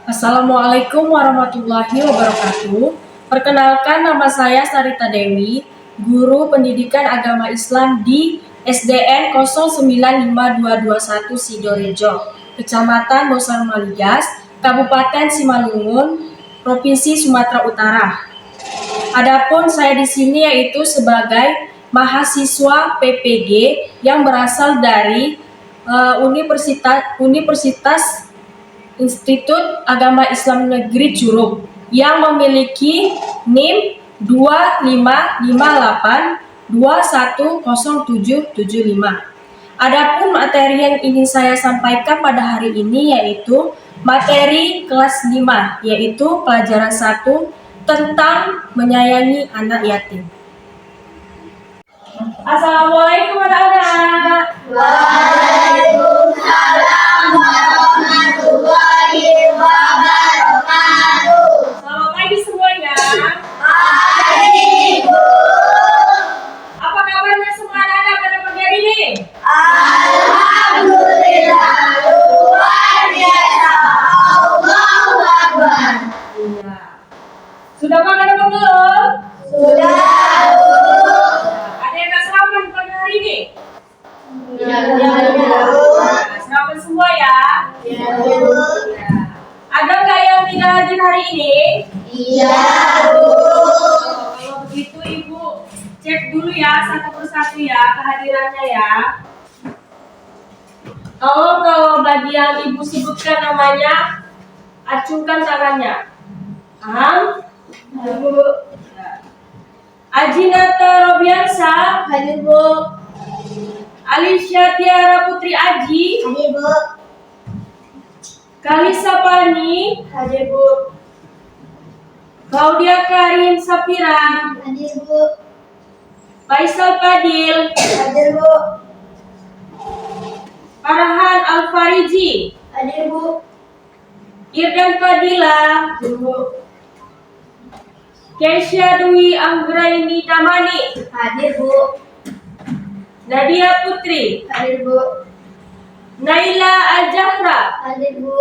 Assalamualaikum warahmatullahi wabarakatuh. Perkenalkan, nama saya Sarita Dewi, Guru Pendidikan Agama Islam di SDN 095221 Sidorejo, Kecamatan Bosar Maligas, Kabupaten Simalungun, Provinsi Sumatera Utara. Adapun saya di sini yaitu sebagai mahasiswa PPG yang berasal dari Universitas Institut Agama Islam Negeri Curug yang memiliki NIM 2558210775. Adapun materi yang ingin saya sampaikan pada hari ini yaitu materi kelas 5, yaitu pelajaran 1 tentang menyayangi anak yatim. Assalamualaikum anak-anak. Waalaikumsalam warahmatullahi wabarakatuh. Selamat pagi semuanya. Pagi, Bu. Apa kabarnya semua anak-anak pada pagi hari ini? Alhamdulillah, luar biasa. Allahu Akbar. Iya. Sudah makan apa belum? Sudah, Bu. Ada yang nggak sarapan pagi hari ini? Ya, Bu. Nah, sarapan semua ya. Ya, Bu. Ya. Ada nggak yang tidak hadir hari ini? Iya, Bu. Kalau begitu Ibu cek dulu ya satu persatu ya kehadirannya ya. Kalau bagi yang Ibu sebutkan namanya, acungkan tangannya. Paham? Ya, Bu. Ajinata Robiansa, Hadir, Bu. Alicia Tiara Putri Aji, Hadir, Bu. Kalisa Pani, Hadir, Bu. Claudia Karin Sapira, Hadir, Bu. Faisal Fadil, Hadir, Bu. Farhan Alfariji, Hadir, Bu. Irdan Fadila, Hadir, Bu. Keisha Dwi Anggraini Damani, Hadir, Bu. Nadia Putri, Hadir, Bu. Naila Al-Jahra, Hadir, Bu.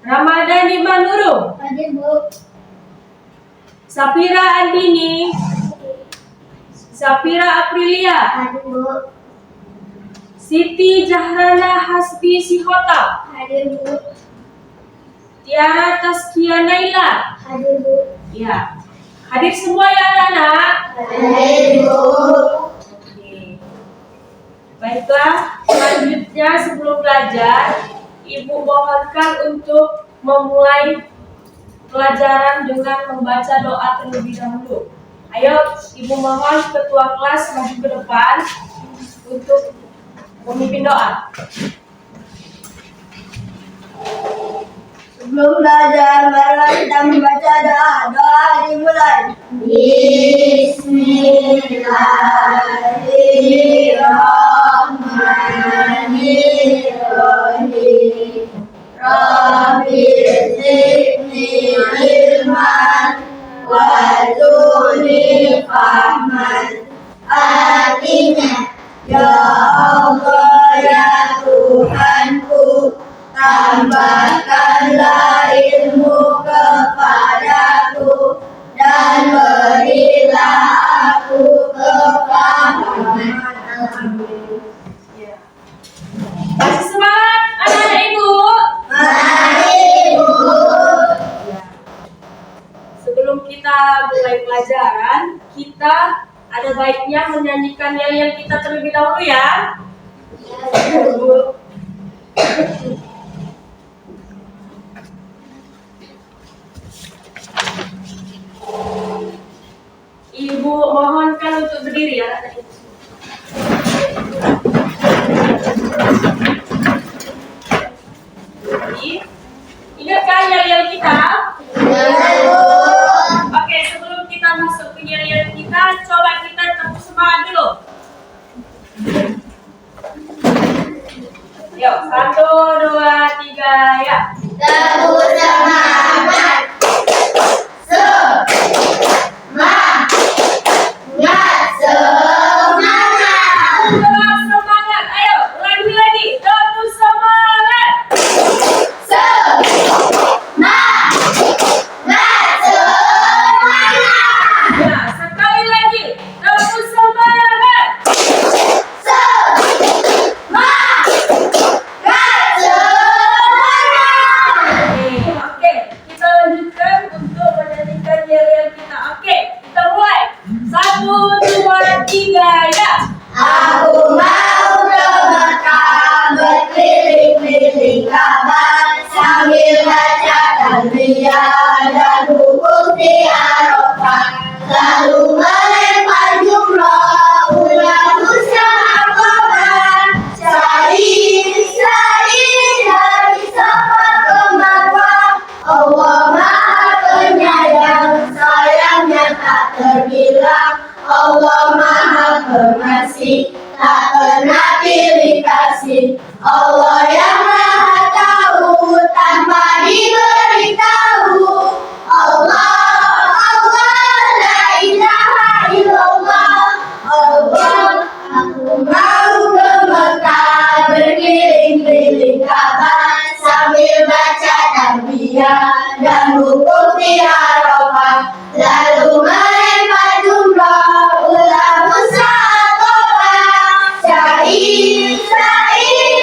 Ramadhani Manurung, Hadir, Bu. Sapira Andini, Sapira Aprilia, Hadir, Bu. Siti Jahrana Hasbi Sihota, Hadir, Bu. Tiara Taskia Naila. Hadir, Bu. Ya, hadir semua ya anak-anak. Hadir, Bu. Oke. Baiklah, selanjutnya sebelum belajar, Ibu mohonkan untuk memulai pelajaran dengan membaca doa terlebih dahulu. Ayo, Ibu mohon ketua kelas maju ke depan untuk memimpin doa. Sebelum belajar, marilah kita membaca doa. Doa dimulai. Bismillahirrahmanirrahim. Rabbi zidni ilman warzuqni fahman. Artinya, ya Allah ya Tuhanku, tambahkanlah ilmu kepadaku dan berilah aku kefahaman. Masih semangat anak-anak Ibu? Mari, Bu. Sebelum kita mulai pelajaran, kita ada baiknya menyanyikan yel-yel kita terlebih dahulu ya. Bu. Ibu mohonkan untuk berdiri ya anak-anak Ibu. Jadi, ingatkan yel-yel kita? Oke, sebelum kita masuk ke yel-yel kita, coba kita tepuk semangat dulu. Yuk, 1, 2, 3, ya. Tepuk semangat. Semangat. Tepuk semangat, ayo, lagi, tepuk semangat. Semangat. talbiyah dan wukuf di Arafah, lalu melempar jumrah, ulang usaha Aqabah, sa'i dari Safa ke Marwah. Allah Maha Penyayang, sayangnya tak terbilang. Allah Maha Pengasih, tak pernah pilih kasih. Allah yang Maha Tahu, tanpa diberitahu. Allah, Allah, la ilaha illallah. Allah, aku mau ke Mekah, berkeliling-keliling Ka'bah, sambil baca talbiyah dan wukuf di Arafah, lalu melempar jumrah, ulang usaha Aqabah, sa'i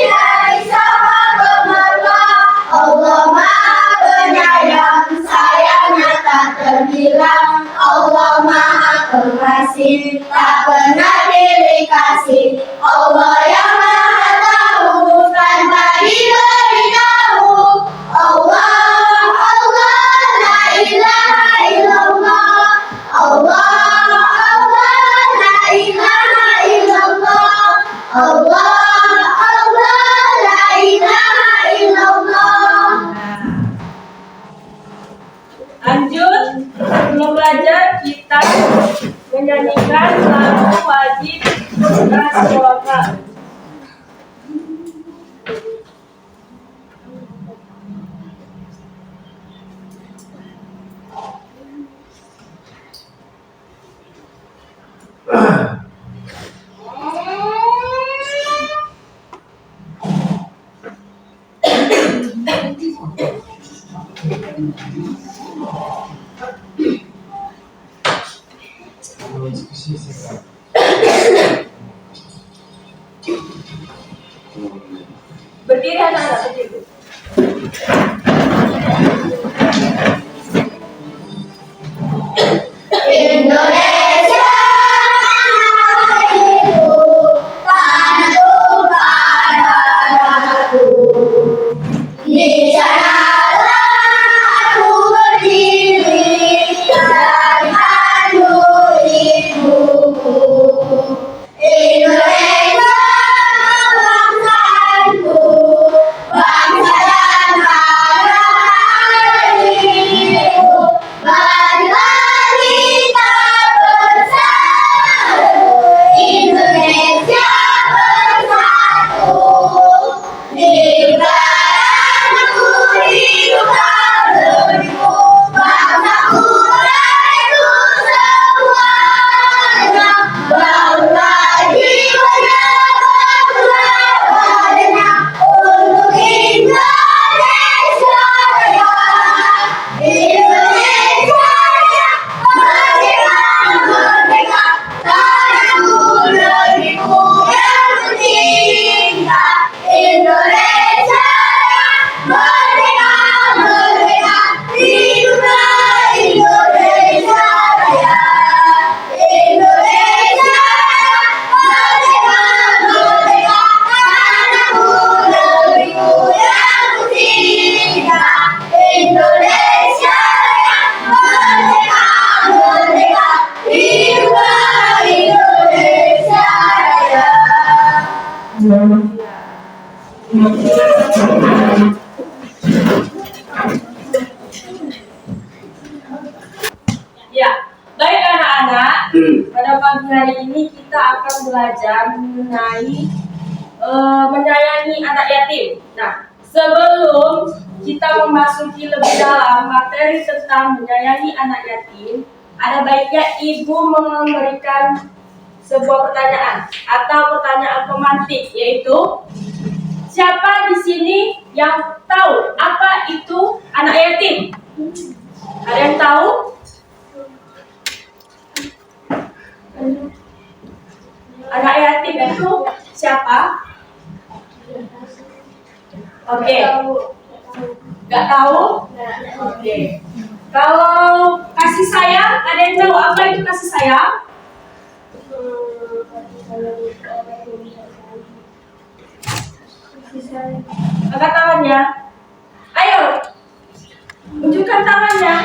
dari Safa ke Marwah. Allah Maha Penyayang, sayangnya tak terbilang. Allah Maha Pengasih, tak pernah pilih kasih. Allah yang Maha Tahu, tanpa diberitahu. Allah, Allah, la ilaha illallah. Allah, Allah, la ilaha illallah. Allah, Allah, la ilaha illallah. Lanjut, sebelum belajar kita menyanyikan lagu wajib nasional. Berdiri anak-anak, berdiri. Indonesia itu tanahku padaku, di sanalah aku berdiri dan handuk ibuku. Indonesia bangsaku, bangsa dan tanah airku. Marilah kita bersatu, Indonesia bersatu. Di udaraku hidup harmoniku, bangsaku itu semuanya. Bangunlah jiwanya, bangunlah badannya, untuk Indonesia Raya. Indonesia Raya, merdeka, merdeka, tanahku negeriku yang tercinta. Indonesia Raya, merdeka, merdeka, hiduplah Indonesia Raya. Indonesia Raya, merdeka, merdeka, tanahku negeriku yang tercinta. Indonesia Raya, merdeka, merdeka, hiduplah Indonesia Raya. Ya, baik anak-anak. Pada pagi hari ini kita akan belajar mengenai menyayangi anak yatim. Nah, sebelum kita memasuki lebih dalam materi tentang menyayangi anak yatim, ada baiknya ibu memberikan sebuah pertanyaan atau pertanyaan pemantik, yaitu siapa di sini yang tahu apa itu anak yatim? Ada yang tahu? Anak yatim itu siapa? Oke. Nggak tahu? Oke. Kalau kasih sayang, ada yang tahu apa itu kasih sayang? Angkat tangannya. Ayo. tunjukkan tangannya.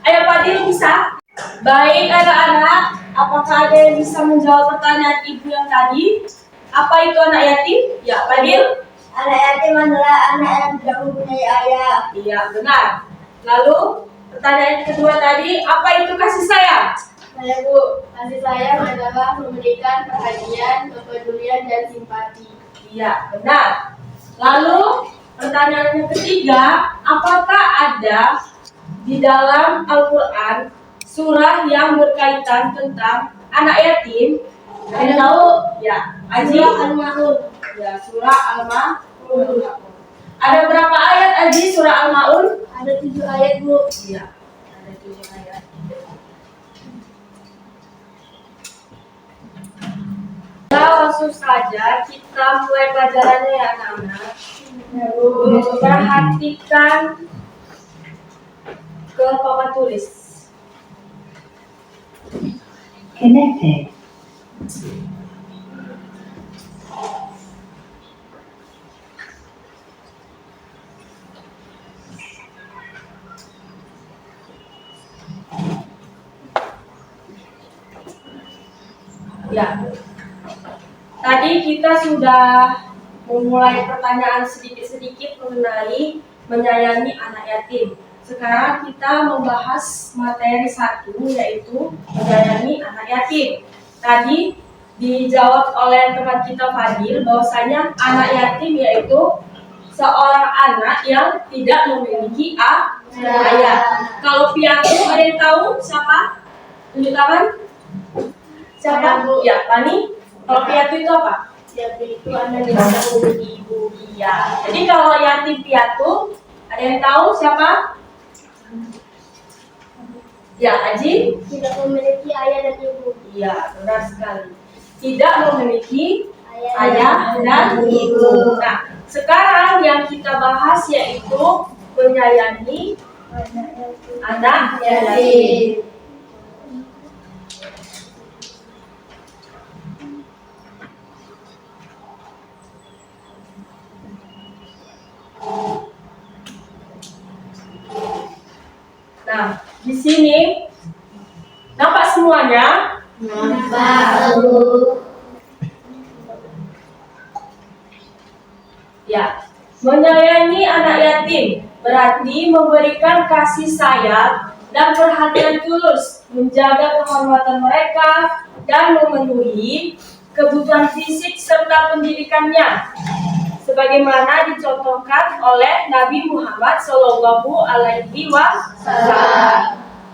Ayo Fadil bisa? Baik anak-anak, apakah ada yang bisa menjawab pertanyaan ibu yang tadi? Apa itu anak yatim? Ya Fadil? Anak yatim adalah anak yang tidak mempunyai ayah. Iya benar. Lalu pertanyaan kedua tadi, apa itu kasih sayang? Saya Bu, kasih sayang adalah memberikan perhatian, kepedulian, dan simpati. Iya benar. Lalu pertanyaan yang ketiga, apakah ada di dalam Al-Quran surah yang berkaitan tentang anak yatim? Ada yang tahu? Ya, Aji? Surah Al-Ma'un. Ya, surah Al-Ma'un. Ada berapa ayat Aji surah Al-Ma'un? Ada 7 ayat Bu. Iya, ada 7 ayat. Langsung saja kita mulai pelajarannya ya anak-anak. Perhatikan ke papan tulis. Connected. Ya. Tadi kita sudah memulai pertanyaan sedikit-sedikit mengenai menyayangi anak yatim. Sekarang kita membahas materi 1 yaitu menyayangi anak yatim. Tadi dijawab oleh teman kita Fadil bahwasanya anak yatim yaitu seorang anak yang tidak memiliki ayah. Kalau piatu ada yang tahu siapa? Tunjuk tangan. Siapa? Ya, Tani. Kalau piatu itu apa? Yatim itu anak yang tidak memiliki ibu. Iya. Jadi kalau yatim piatu, ada yang tahu siapa? Ya, Aji? Tidak memiliki ayah dan ibu. Iya, benar sekali. Tidak memiliki Ayah ayah dan ibu. Nah, sekarang yang kita bahas yaitu menyayangi anak yatim. Nah, di sini nampak semuanya? Nampak Bu. Ya, menyayangi anak yatim berarti memberikan kasih sayang dan perhatian tulus, menjaga kehormatan mereka dan memenuhi kebutuhan fisik serta pendidikannya, sebagaimana dicontohkan oleh Nabi Muhammad SAW.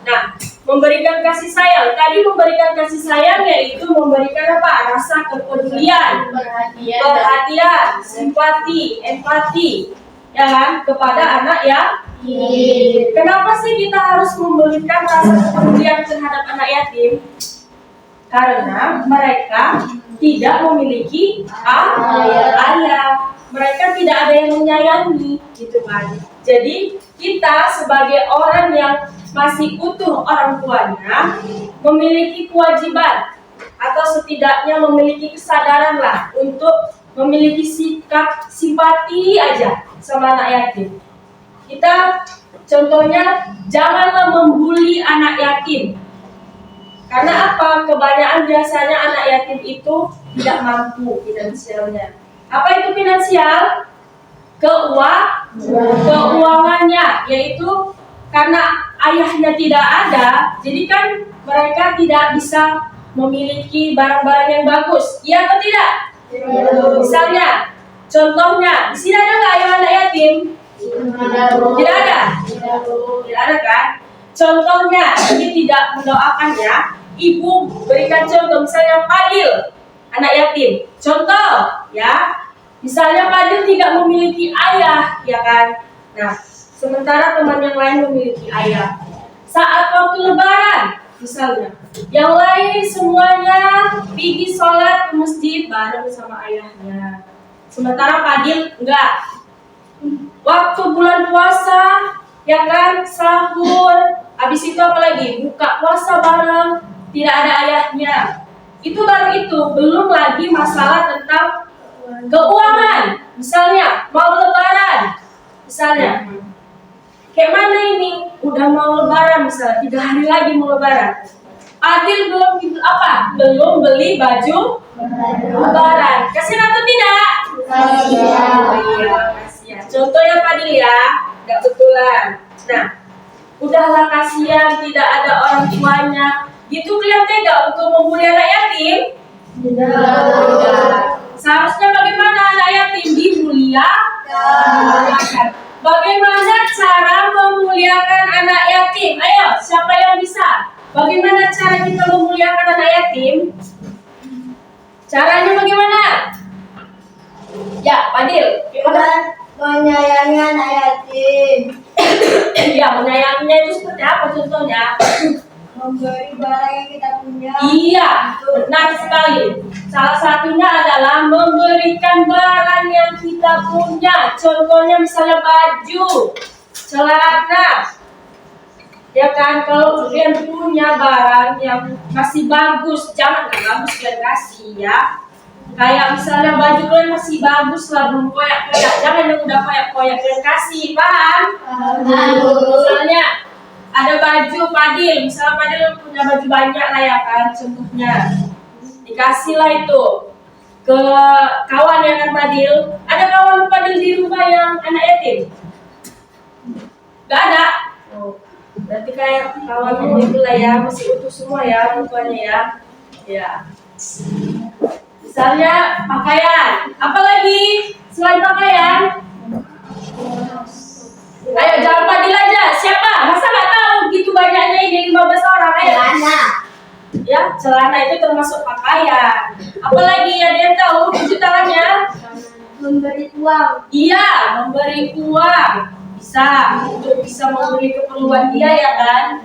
Nah, memberikan kasih sayang. Tadi memberikan kasih sayang yaitu memberikan apa? Rasa kepedulian, perhatian, simpati, empati, ya kan, kepada anak yatim. Kenapa sih kita harus memberikan rasa kepedulian terhadap anak yatim? Karena mereka tidak memiliki ayah. Mereka tidak ada yang menyayangi, gitu kan. Jadi kita sebagai orang yang masih utuh orang tuanya memiliki kewajiban atau setidaknya memiliki kesadaran lah untuk memiliki sikap simpati aja sama anak yatim. Kita contohnya janganlah membuli anak yatim. Karena apa? Kebanyakan biasanya anak yatim itu tidak mampu finansialnya. Apa itu finansial? Keuangannya, yaitu karena ayahnya tidak ada, jadi kan mereka tidak bisa memiliki barang-barang yang bagus. Iya atau tidak? Misalnya, contohnya, di sini ada nggak ayah anak yatim? Tidak ada? Tidak ada kan? Contohnya, ini tidak mendoakannya. Ibu berikan contoh, misalnya Fadil, anak yatim. Contoh, ya. Misalnya Fadil tidak memiliki ayah, ya kan? Nah, sementara teman yang lain memiliki ayah. Saat waktu lebaran, misalnya, yang lain semuanya pergi sholat ke masjid bareng sama ayahnya. Sementara Fadil enggak. Waktu bulan puasa, ya kan, sahur, habis itu apa lagi? Buka puasa bareng, tidak ada ayahnya. Itu baru itu, belum lagi masalah tentang keuangan. Misalnya mau lebaran, misalnya kayak mana ini? udah mau lebaran misalnya 3 hari lagi mau lebaran. Adil belum beli baju lebaran. Kasihan atau tidak? Kasihan. Iya, kasihan. Contoh ya Pak Adil ya, nggak betulan. Nah, udahlah kasihan, tidak ada orang tuanya. Gitu kalian tega untuk memelihara yatim? Tidak. Seharusnya bagaimana anak yatim dimuliakan? Bagaimana cara memuliakan anak yatim? Ayo, siapa yang bisa? Bagaimana cara kita memuliakan anak yatim? Caranya bagaimana? Ya, Padil. Dengan menyayangi anak yatim, Ya, menyayanginya itu seperti apa contohnya? memberi barang yang kita punya. Iya, benar sekali. Salah satunya adalah memberikan barang yang kita punya. Contohnya misalnya baju, celana. Ya kan, kalau kalian punya barang yang masih bagus, jangan bagus kalian kasih ya. Kayak misalnya baju kalian masih bagus lah, belum koyak-koyak. Jangan yang udah koyak-koyak kalian kasih, paham? Misalnya ada baju Padil, misalnya Padil punya baju banyak lah ya kan, contohnya. Dikasih lah itu ke kawan yang kan Padil. Ada kawan Padil di rumah yang anak yatim? Gak ada? Oh. Berarti kayak kawanmu itulah ya, masih utuh semua ya rupanya ya. Ya. Misalnya pakaian, apalagi selain pakaian? Ayo jangan Padil aja, siapa? Masa nggak tahu gitu banyaknya ini 15 orang? Ayo. Celana. Ya, celana itu termasuk pakaian. Apalagi ada yang tahu cuci tangannya? Memberi uang. Iya, memberi uang. Untuk bisa memberi keperluan dia ya kan.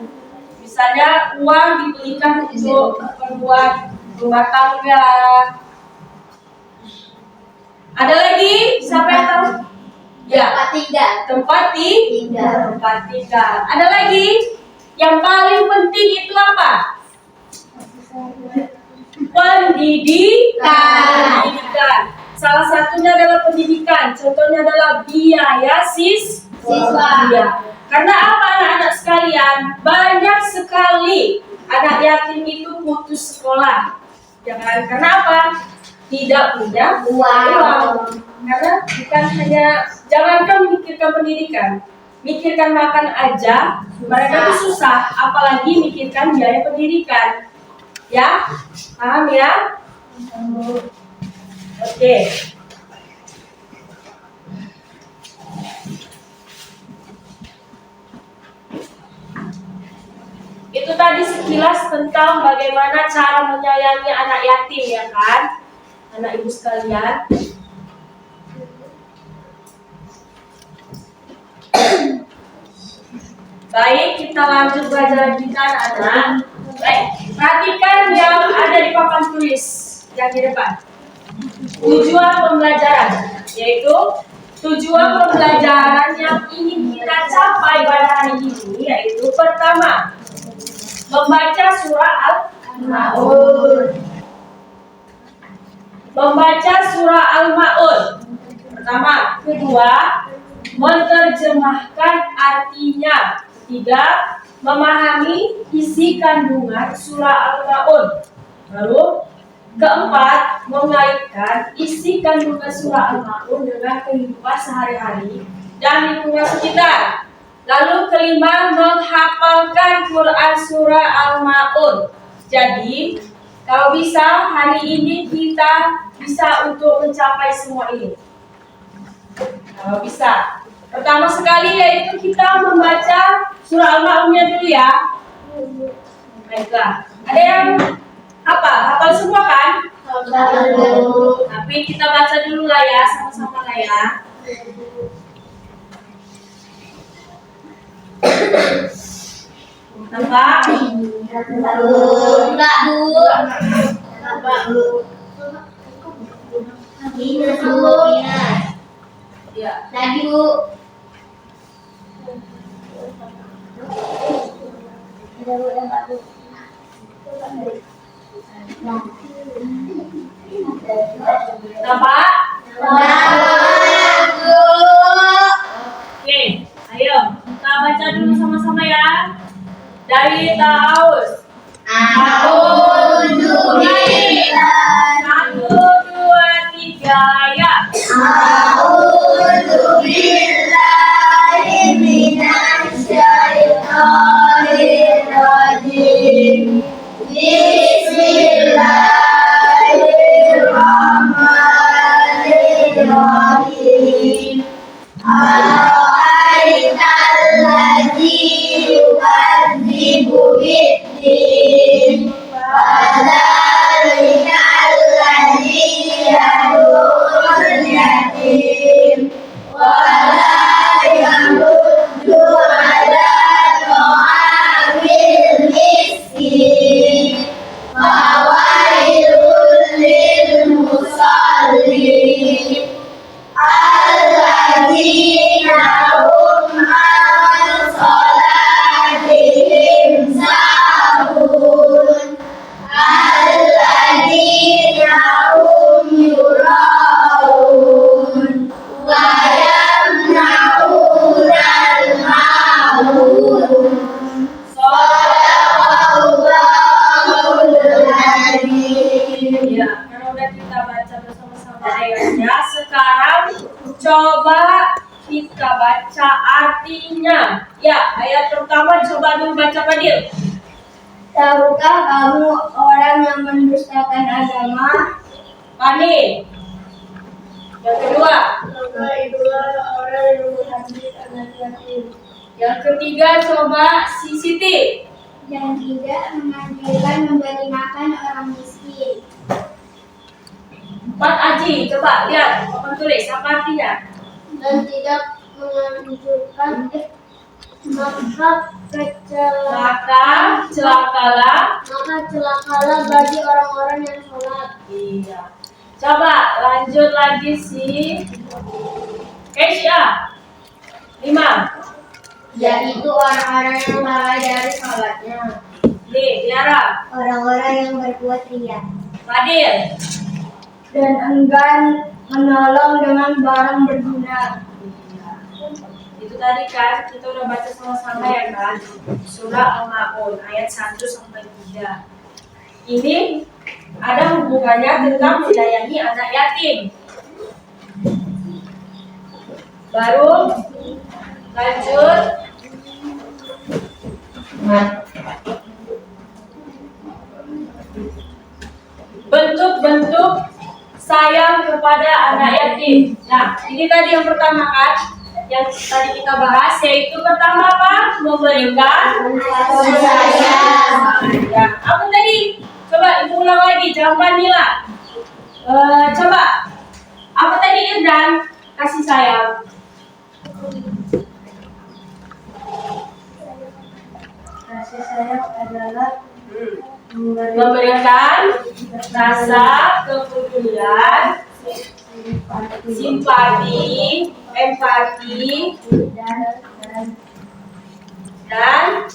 Misalnya uang dibelikan untuk keperluan rumah tangga. Ada lagi? Siapa yang tahu? Ya, tempat tinggal. Ada lagi? Yang paling penting itu apa? Pendidikan. Salah satunya adalah pendidikan. Contohnya adalah biaya siswa. Ya. Karena apa anak-anak sekalian? Banyak sekali anak yatim itu putus sekolah. Ya kan? Kenapa? Tidak punya uang. Karena bukan hanya, jangankan memikirkan pendidikan, mikirkan makan aja mereka itu susah, apalagi mikirkan biaya pendidikan. Ya, paham ya? Oke. Itu tadi sekilas tentang bagaimana cara menyayangi anak yatim ya kan, anak ibu sekalian. Baik, kita lanjut belajar kita anak. Baik, perhatikan yang ada di papan tulis yang di depan. Tujuan pembelajaran, yaitu tujuan pembelajaran yang ingin kita capai pada hari ini, yaitu pertama, membaca surah Al-Ma'un. Membaca surah Al-Ma'un. Pertama, kedua, menerjemahkan artinya. Ketiga, memahami isi kandungan surah Al-Ma'un. Lalu, keempat, mengaitkan isi kandungan surah Al-Ma'un dengan kehidupan sehari-hari dan lingkungan sekitar. Lalu kelima, menghafalkan Quran surah Al-Ma'un. Jadi, kalau bisa hari ini kita bisa untuk mencapai semua ini. Kalau bisa. Pertama sekali yaitu kita membaca surah Al-Ma'unnya dulu ya. Baiklah. Ada yang hafal semua kan? Tapi kita baca dulu lah ya, sama-sama lah ya. Nampak? Enggak, Bu. Minus, Bu. Ya. Lagi, Bu. Nampak? Enggak, Bu. Oke, ayo Fadil, kita baca dulu sama-sama ya. Dari Taus. A'udzu billahi 1, 2, 3 ya. A'udzu billahi minasyaitonir rajim. Bismillahirrahmanirrahim. Ara'aital ladzi yukadzibu bid-din. Fadzalikal ladzi yad'ul yatim. Wa la yamuddu 'ala ta'amil miskin. Fawailul lil musallin. Alladzina hum 'an salatihim sahun. Alladzina hum yura'un wa yamna'unal ma'un. Shadaqallahul adzim. Ya, karena udah kita baca bersama-sama ayatnya, sekarang coba kita baca artinya. Ya, ayat pertama coba dulu baca Fadil. Tahukah kamu orang yang mendustakan agama? Fani. Yang kedua. Maka itulah orang yang menghabis anak yatim. Yang ketiga coba si Siti. Dan tidak menganjurkan memberi makan orang miskin. 4 Aji, coba lihat, papan tulis apa artinya? Dan tidak menganjurkan maka celakalah bagi orang-orang yang sholat. Iya. Coba lanjut lagi si Keisha. 5. Yaitu orang-orang yang lalai dari sholatnya. Nih, Tiara. Orang-orang yang berbuat ria. Fadil. Dan enggan menolong dengan barang berguna. Itu tadi kan kita udah baca sama-sama ya kan, surah Al-Maun ayat 1 sampai 3. Ini ada hubungannya tentang menyayangi anak yatim. Baru lanjut bentuk-bentuk sayang kepada anak yatim. Nah, ini tadi yang pertama kan, yang tadi kita bahas, yaitu pertama apa? Memberikan Kasih sayang. ya. Apa tadi? Coba ibu ulang lagi, jawaban Nila. Coba apa tadi Irdan? Kasih sayang. Kasih sayang adalah Memberikan rasa kepedulian, simpati, empati, dan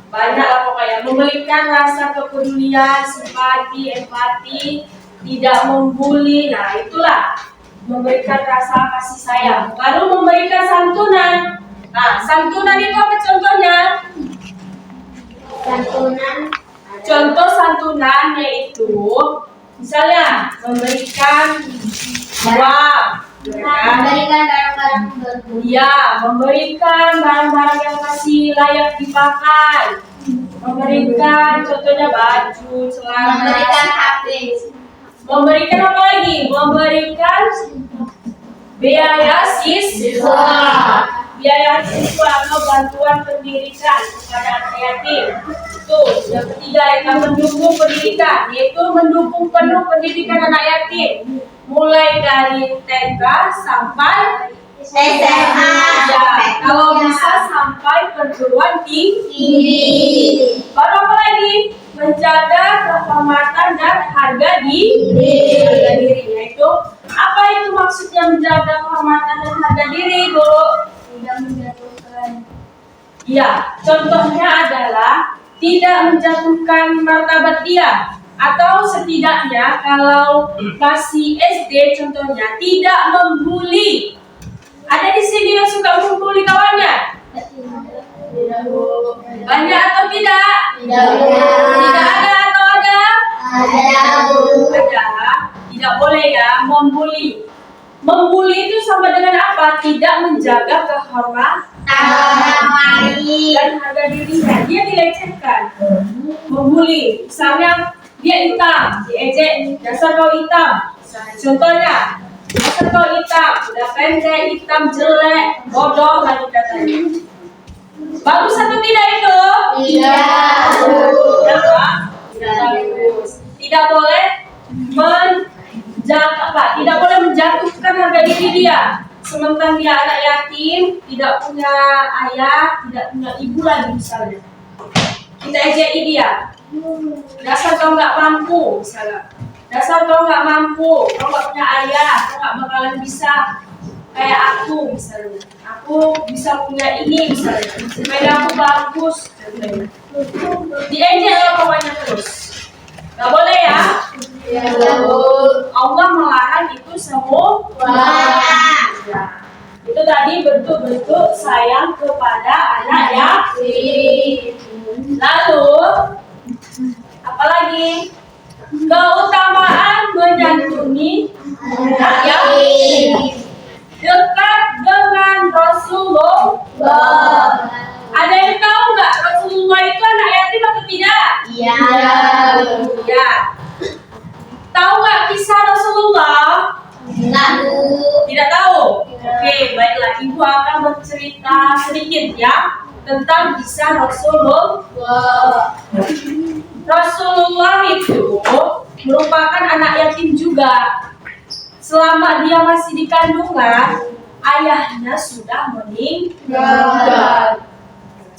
banyak lah pokoknya. Memberikan rasa kepedulian, simpati, empati, tidak membuli. Nah, itulah memberikan rasa kasih sayang. Baru memberikan santunan. Nah, santunan itu apa contohnya? santunan. Contoh santunan yaitu misalnya memberikan uang, Memberikan barang-barang berguna. ya, memberikan barang-barang yang masih layak dipakai, memberikan contohnya baju, celana, Memberikan HP. memberikan apa lagi? Memberikan biaya siswa, biaya siswa atau bantuan pendidikan kepada anak yatim. Itu yang ketiga, yang mendukung pendidikan, yaitu mendukung penuh pendidikan anak yatim, mulai dari TK sampai SMA. ya, kalau bisa sampai perguruan tinggi. Baru apa lagi? Menjaga kehormatan dan harga diri. Harga diri, yaitu apa itu maksudnya menjaga kehormatan dan harga diri, Bu? Tidak menjatuhkan. Ya, contohnya adalah tidak menjatuhkan martabat dia, atau setidaknya kalau masih SD contohnya tidak membuli Ada di sini yang suka mengumpuli kawannya? Tidak, Bu. Banyak atau tidak? Tidak. Tidak ada atau ada? Ada, Bu. Ada. Tidak boleh ya membuli. Membuli itu sama dengan apa? Tidak menjaga kehormatan dan harga dirinya. Dia dilecehkan. Membuli. Misalnya dia hitam, diejek, dasar kau hitam. Contohnya, dasar kau hitam, udah pendek, hitam, jelek, bodoh, lagi katanya. Bagus atau tidak itu? Tidak. Kenapa? Tidak bagus. Tidak boleh tidak boleh menjatuhkan harga diri dia. Sementara dia anak yatim, tidak punya ayah, tidak punya ibu lagi misalnya. Kita ejeki dia. Dasar kau nggak mampu, misalnya. Dasar kau nggak mampu, kau nggak punya ayah, kau nggak bakalan bisa kayak aku misalnya. Aku bisa punya ini misalnya. Supaya aku bagus. Diejek lah pokoknya terus. Gak boleh ya. Tidak, Bu. Allah melarang itu semua. Ya. Itu tadi bentuk-bentuk sayang kepada anak yatim. Lalu apalagi? Keutamaan menyantuni anak yatim. Dekat dengan Rasulullah. Ada yang tahu nggak Rasulullah itu anak yatim atau tidak? Iya. Ya. Tahu nggak kisah Rasulullah? Tidak, Bu. Tidak tahu? Oke, baiklah. Ibu akan bercerita sedikit ya tentang kisah Rasulullah. Rasulullah itu merupakan anak yatim juga. Selama dia masih di kandungan, ayahnya sudah meninggal.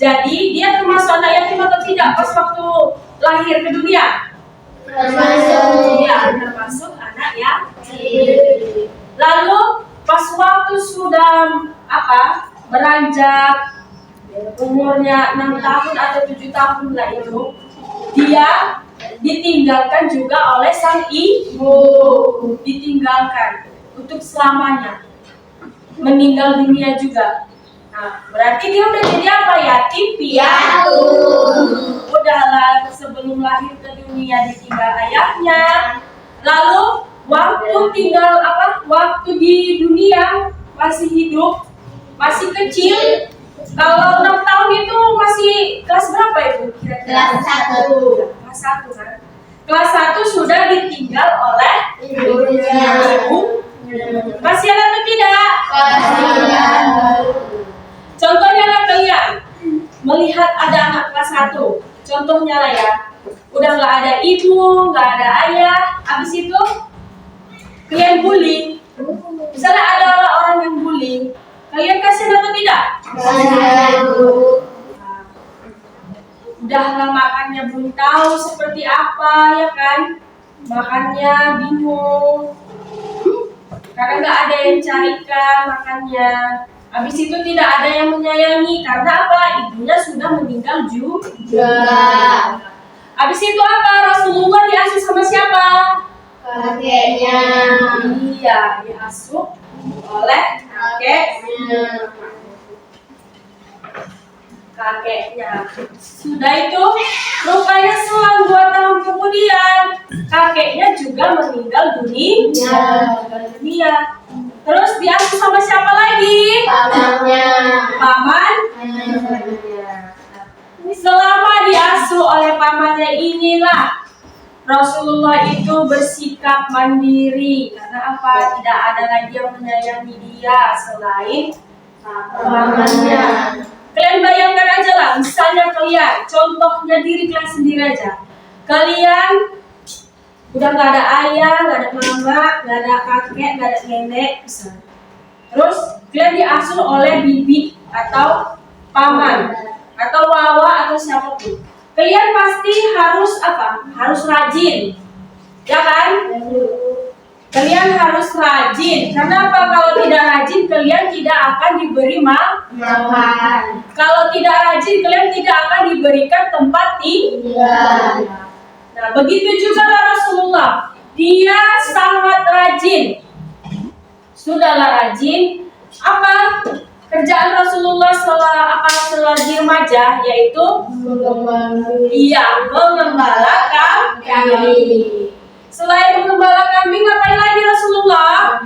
Jadi dia termasuk anak yatim atau tidak pas waktu lahir ke dunia? Iya, termasuk anak yatim. Lalu pas waktu sudah beranjak umurnya 6 tahun atau 7 tahun lah itu, dia ditinggalkan juga oleh sang ibu, ditinggalkan untuk selamanya, meninggal dunia juga. Nah, berarti dia udah jadi apa? Yatim piatu. Udahlah sebelum lahir ke dunia ditinggal ayahnya. Lalu waktu waktu di dunia masih hidup, masih kecil. Kalau 6 tahun itu masih kelas berapa itu kira-kira? Kelas 1. Kelas 1 kan? Kelas 1 sudah ditinggal oleh ibu. Masih ada atau tidak? Contohnya lah kalian melihat ada anak kelas 1. Contohnya lah ya, udah nggak ada ibu, nggak ada ayah. Habis itu kalian bully. Misalnya ada orang yang bully, kalian kasihan atau tidak? Udah makannya belum tahu seperti apa ya kan? Makannya bingung. Karena nggak ada yang carikan makannya. Habis itu tidak ada yang menyayangi karena apa? Ibunya sudah meninggal juga. Habis itu apa? Rasulullah diasuh sama siapa? Kakeknya. Iya, diasuh oleh kakeknya. Sudah itu, rupanya selang 2 tahun kemudian, kakeknya juga meninggal dunia. Terus diasuh sama siapa lagi? Pamannya. Paman. Selama diasuh oleh pamannya inilah Rasulullah itu bersikap mandiri. Karena apa? Tidak ada lagi yang menyayangi dia selain pamannya. Kalian bayangkan aja lah, misalnya kalian, contohnya diri kalian sendiri aja. Kalian udah nggak ada ayah, nggak ada mama, nggak ada kakek, nggak ada nenek, misalnya. Terus kalian diasuh oleh bibi atau paman atau wawa atau siapapun. Kalian pasti harus apa? Harus rajin, ya kan? Kalian harus rajin. Karena apa? Kalau tidak rajin, kalian tidak akan diberi makan. Kalau tidak rajin, kalian tidak akan diberikan tempat tinggal. Nah, begitu juga Rasulullah. Dia sangat rajin. Sudahlah rajin, Apa kerjaan Rasulullah selagi remaja, yaitu mengembala kambing. Selain mengembala kambing, ngapain lagi Rasulullah?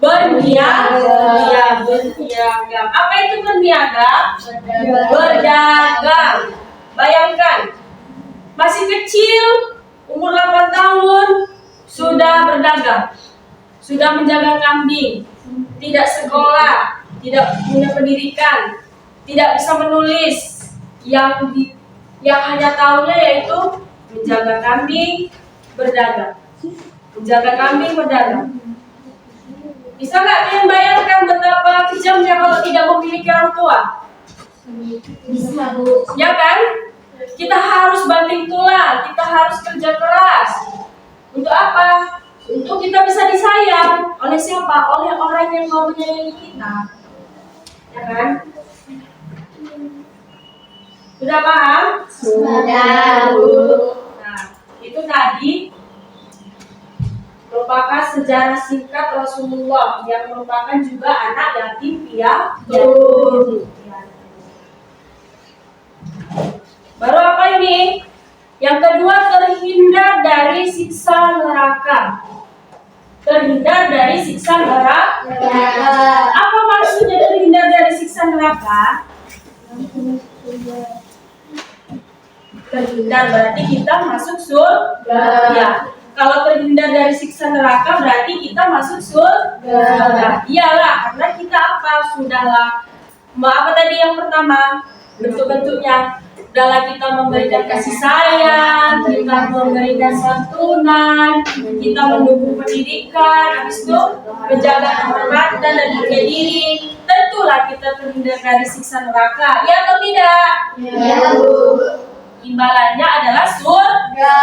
Berniaga. Apa itu berniaga? Berdagang. Bayangkan, masih kecil, umur 8 tahun, sudah berdagang, sudah menjaga kambing, tidak sekolah, tidak punya pendidikan, tidak bisa menulis, yang hanya tahunya yaitu menjaga kambing, berdagang. Menjaga kambing, berdagang. Bisa nggak kalian bayangkan betapa kejamnya kalau tidak memiliki orang tua? Bisa, Bu. Ya kan? Kita harus banting tulang, kita harus kerja keras. Untuk apa? Untuk kita bisa disayang. Oleh siapa? Oleh orang yang mau menyayangi kita. Ya kan? Sudah paham? Sudah, Bu. Nah, itu tadi merupakan sejarah singkat Rasulullah yang merupakan juga anak yatim piatu. Baru apa ini? Yang kedua, terhindar dari siksa neraka. Terhindar dari siksa neraka. Apa maksudnya terhindar dari siksa neraka? Terhindar berarti kita masuk surga. Ya. Kalau terhindar dari siksa neraka berarti kita masuk surga. Iyalah, karena kita apa? Sudahlah. Apa tadi yang pertama? Bentuk-bentuknya. Adalah kita memberikan kasih sayang, kita memberikan santunan, kita mendukung pendidikan, habis itu menjaga kehormatan dan harga diri. Tentulah kita terhindar dari siksa neraka. Ya atau tidak? Ya, Bu. Imbalannya adalah surga.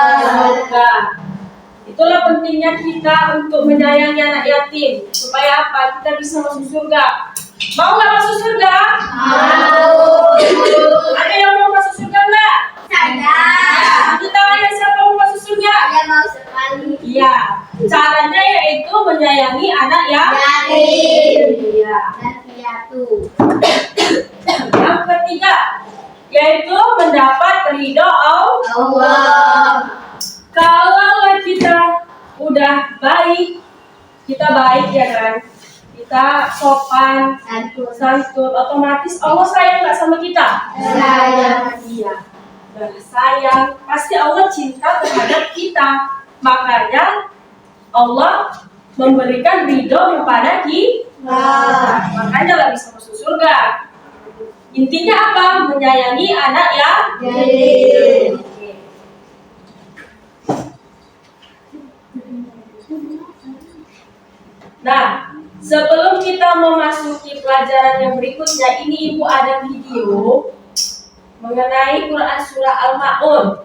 Itulah pentingnya kita untuk menyayangi anak yatim. Supaya apa? Kita bisa masuk surga. Mau nggak masuk surga? Mau. Ada yang mau masuk surga nggak? Saya. Kita tangannya siapa mau masuk surga? Saya mau sekali. Iya. Caranya yaitu menyayangi anak Yatim. Iya. Dan piatu. Yang ketiga yaitu mendapat ridho Allah. Kalau kita udah baik, kita baik ya kan? Kita sopan, santun, otomatis Allah sayang nggak sama kita? Sayang. Iya. Dan sayang, pasti Allah cinta terhadap kita. Makanya Allah memberikan ridho kepada kita. Makanya lah bisa masuk surga. Intinya apa? Menyayangi anak yatim. Nah, sebelum kita memasuki pelajaran yang berikutnya, ini Ibu ada video mengenai Quran Surah Al-Ma'un.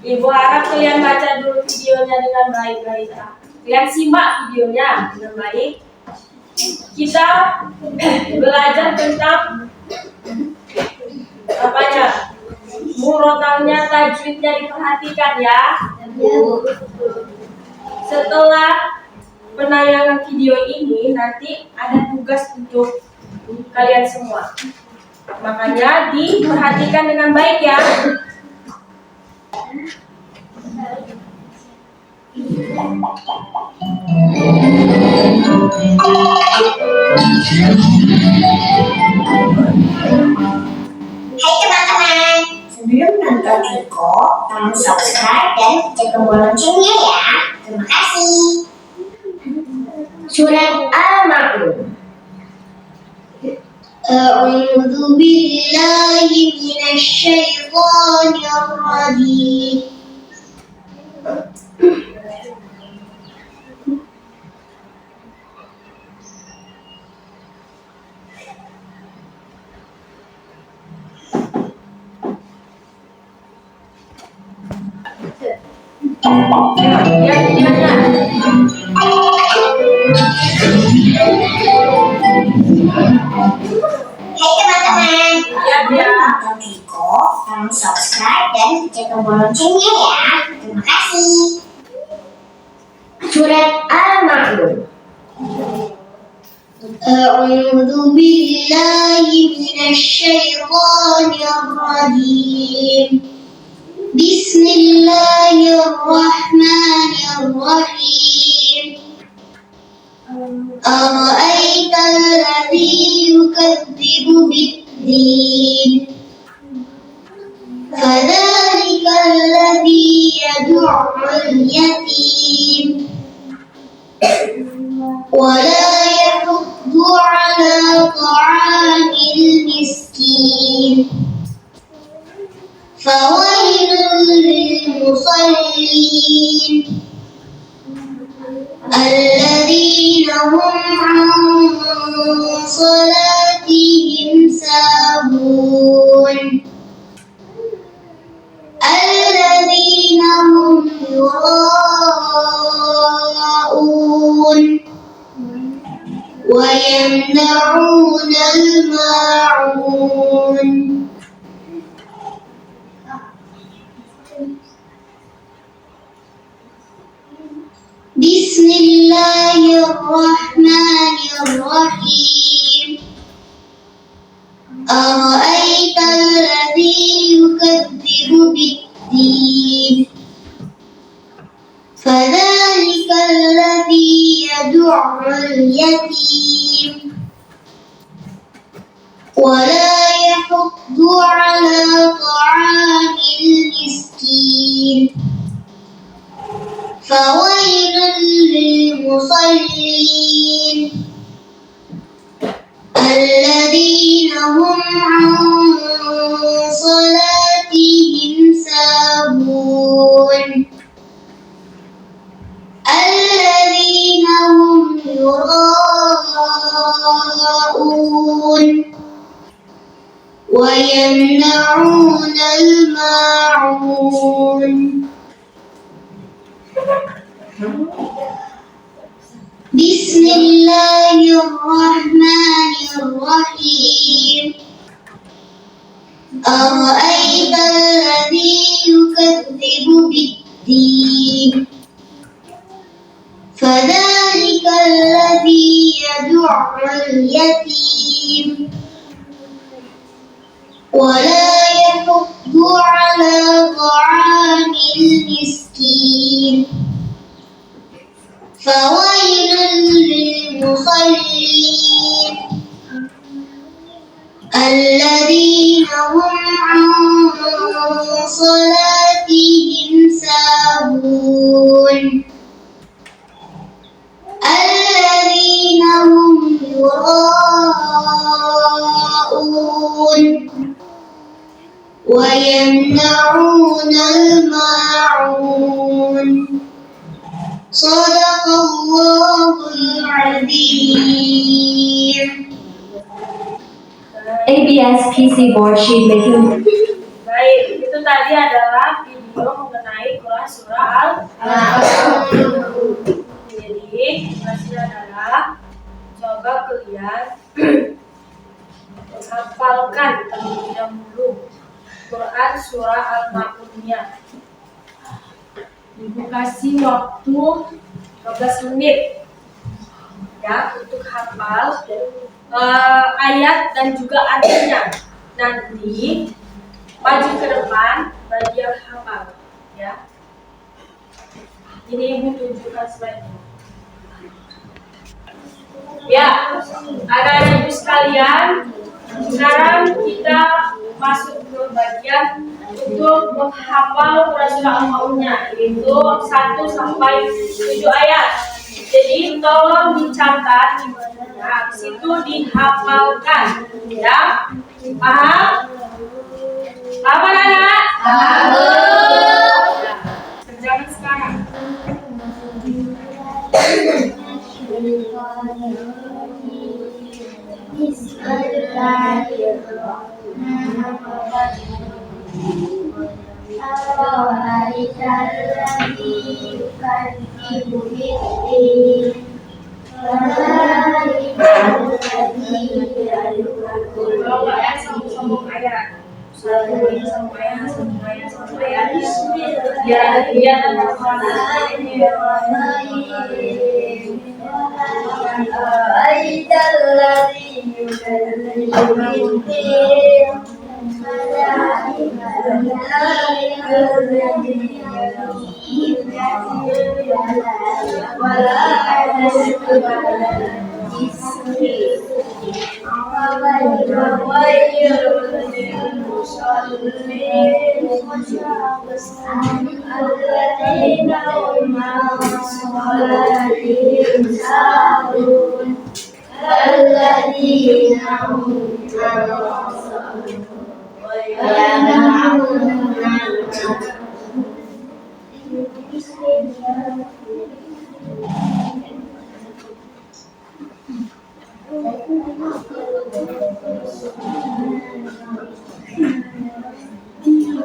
Ibu harap kalian baca dulu videonya dengan baik-baik. Kalian simak videonya dengan baik. Kita belajar tentang apanya? Murotalnya, tajwidnya diperhatikan ya. Setelah penayangan video ini nanti ada tugas untuk kalian semua. Makanya diperhatikan dengan baik ya. Hai teman-teman, sebelum nonton Eko, kamu subscribe dan cek tombol loncengnya ya. Terima kasih. Surat Al-Ma'un. A'udzu billahi minasy syaithanir rajim. Hai teman-teman, sebelum nonton Eko, kamu subscribe dan cek tombol loncengnya ya. Terima kasih. Surat Al-Ma'un. أعوذ بالله من الشيطان الرجيم بسم الله الرحمن الرحيم أرأيت الذي يكذب بالدين فذلك الذي يدع اليتيم ولا يحض على طعام المسكين فويل للمصلين الذين هم عن صلاتهم ساهون الذين هم يراءون ويمنعون الماعون بسم الله الرحمن الرحيم أرأيت الذي يكذب بالدين فذلك الذي يدع اليتيم ولا يحض على طعام المسكين فويل للمصلين الذين هم عن صلاتهم ساهون الذين هم يراءون ويمنعون الماعون بسم الله الرحمن الرحيم أرأيت الذي يكذب بالدين فذلك الذي يدع اليتيم ولا يحض على طعام المسكين فويل للمصلين الذين هم عن صلاتهم ساهون الذين هم يراءون ويمنعون الماعون صدق الله العظيم. ABS PC board sheet making. Baik, itu tadi adalah video mengenai kelas surah Al-Baqarah. Jadi, tugasnya adalah coba kalian hafalkan terlebih dahulu Quran surah Al-Ma'uniyah. Ibu kasih waktu 15 menit ya untuk hafal ayat dan juga artinya. Nanti maju ke depan bagi yang hafal ya. Ini ibu tunjukkan slide-nya. Ya, anak-anak ibu sekalian, sekarang kita masuk ke bagian untuk menghafal surah Al-Ma'uniyah, yaitu 1 sampai 7 ayat. Jadi tolong dicatat, habis itu dihafalkan, ya. Paham? Paham anak? Paham. Kerjakan sekarang. Kalau nggak ya sambung ayat. Sambung ayat. Ya, أرأيت الذي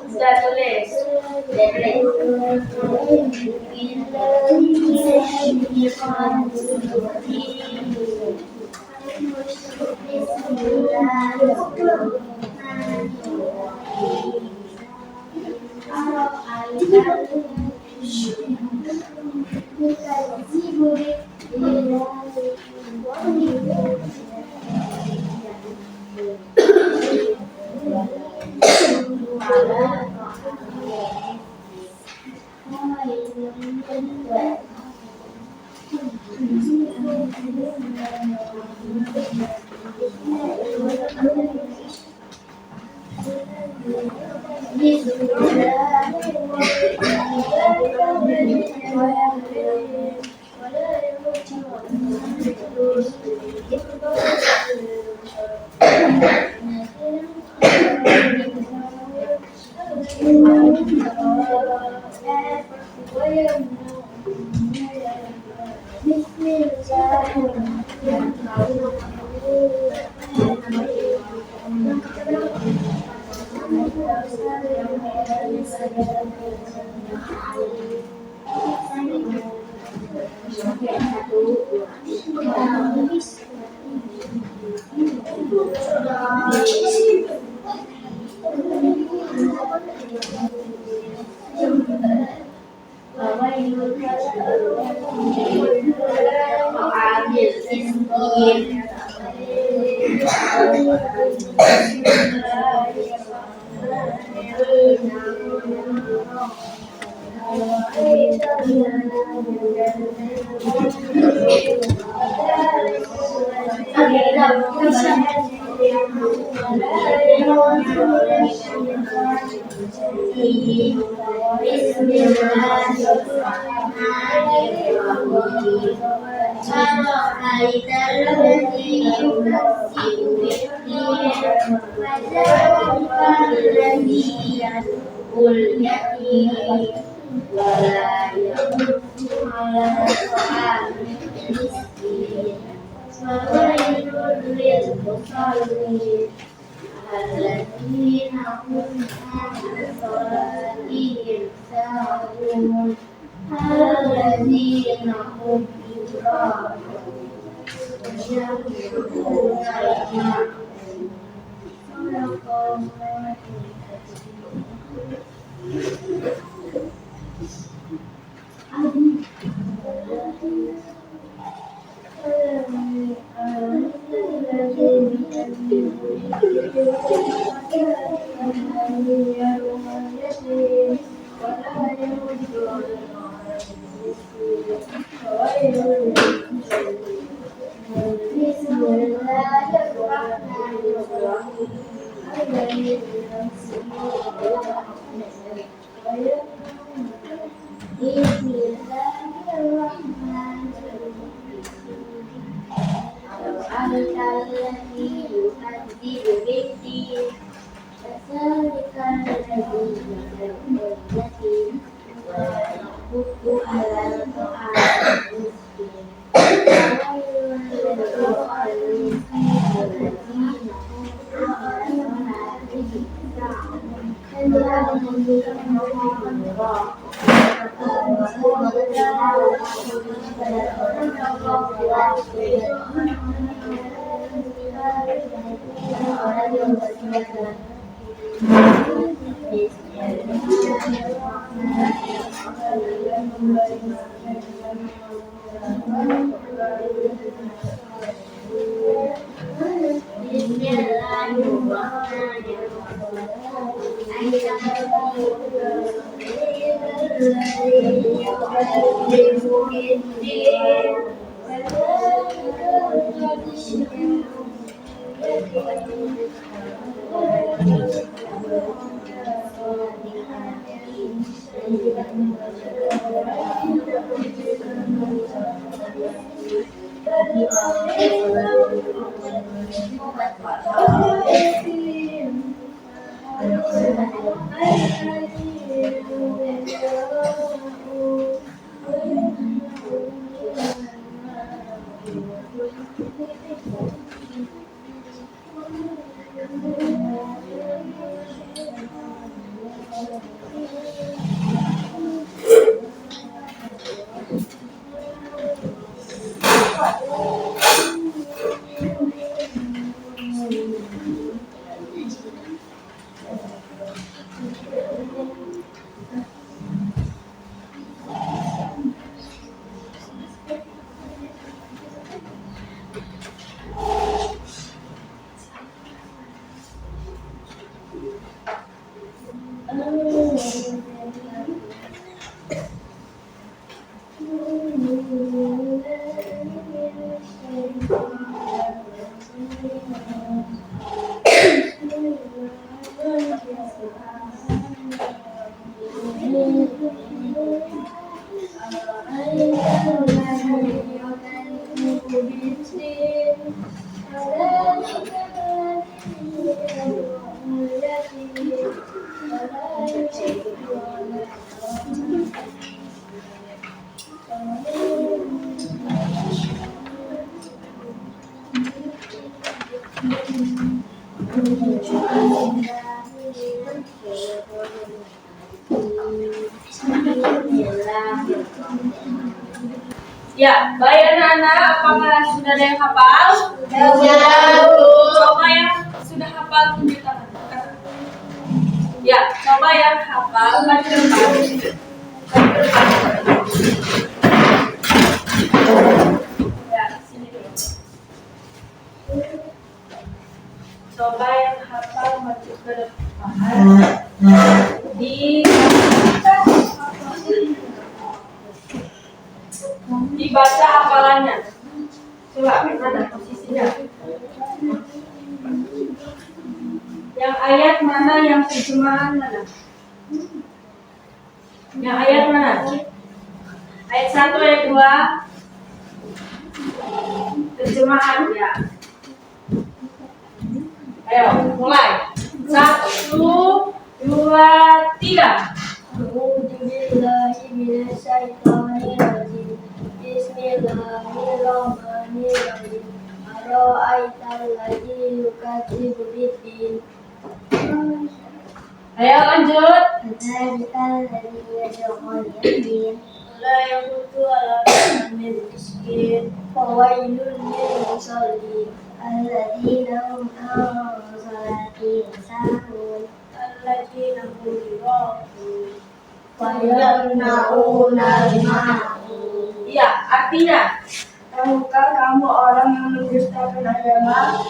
Sudah tulis. Ya, baik anak-anak, apakah sudah ada yang hafal? Sudah. Coba yang sudah hafal tunjuk tangan. Ya, coba yang hafal maju ke depan. Ya, sini dulu. Coba yang hafal maju ke depan. Dibaca hafalannya. Coba mana posisinya? Yang ayat mana, yang terjemahan mana? Yang ayat mana? Ayat 1, ayat 2. Terjemahan ya. Ayo, mulai. 1, 2, 3. Bismillahirrahmanirrahim. Ara'aital ladzi yukadzibu biddin. Ayo lanjut. Fadzalika alladzi yad'ul yatim La yaqutu ala ta'amil miskin. Fawailun lil musallin. alladzina hum an salatihim sahun Alladzina hum yura'un. wa yamna'una al-ma'un. Iya, artinya Tahukah kamu orang yang mendustakan agama,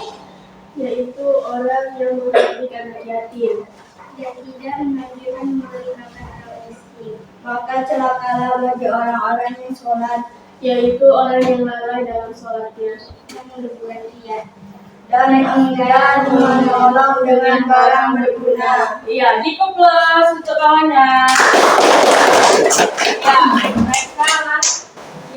yaitu orang yang memperhatikan anak yatim, Dan tidak mengajukan melibatkan al-miskin. maka celakalah bagi orang-orang yang sholat, yaitu orang yang lalai dalam sholatnya, Dan berbuat riya. dan enggan menolong dengan barang berguna. iya, di plus untuk kawannya. Ya, mereka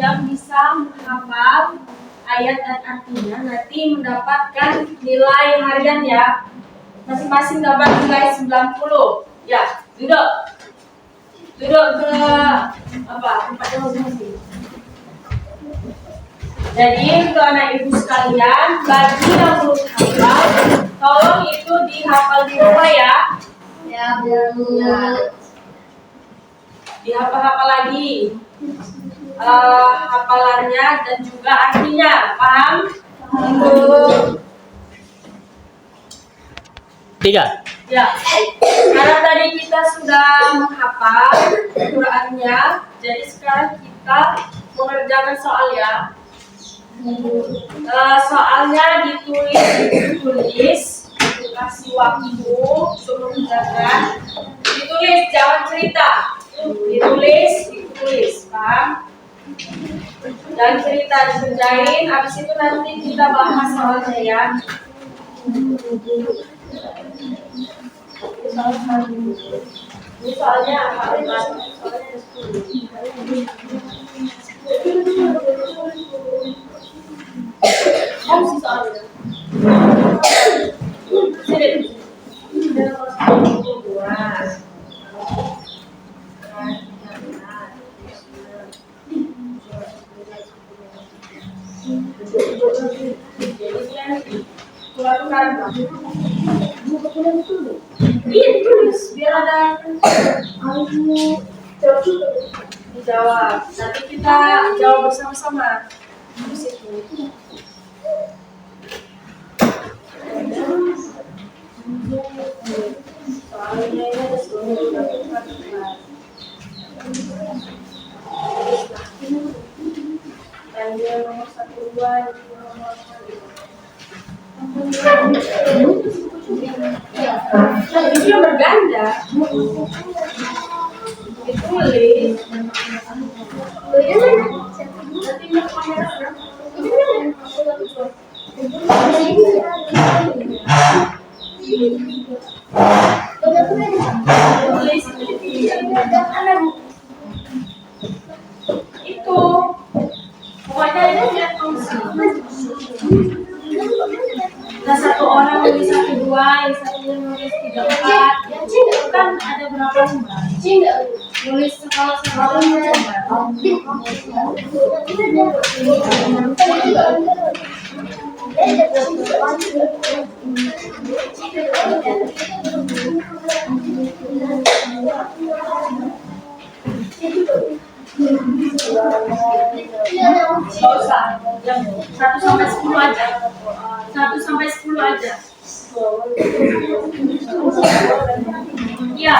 yang bisa menghafal ayat dan artinya nanti mendapatkan nilai harian ya. Masing-masing dapat nilai 90. Ya, duduk. Duduk ke tempatnya masing-masing. Jadi untuk anak ibu sekalian, bagi yang belum hafal, tolong itu dihafal di rumah ya. Ya, Bu. Dihafal-hafal lagi hafalannya dan juga artinya, paham? Tiga. Ya, karena tadi kita sudah menghafal Qurannya, jadi sekarang kita mengerjakan soal ya. Soalnya ditulis, dikasih waktu untuk mengerjakan. Ditulis, jangan cerita. Ditulis, paham? Dan cerita dikerjain, habis itu nanti kita bahas soalnya ya. Ini soalnya apa? Biar ada dijawab. Nanti kita jawab bersama-sama. Terus itu. Soalnya ini ada dan dia nomor 1, 2, itu yang berganda. Ditulis. Nanti itu pokoknya ini lihat fungsi. Nah, satu orang nulis 1, 2, yang satunya nulis 3, 4. Itu kan ada berapa lembar? Nulis skala lembar. Nggak usah, yang 1 sampai 10 aja. 1 sampai 10 aja. Iya.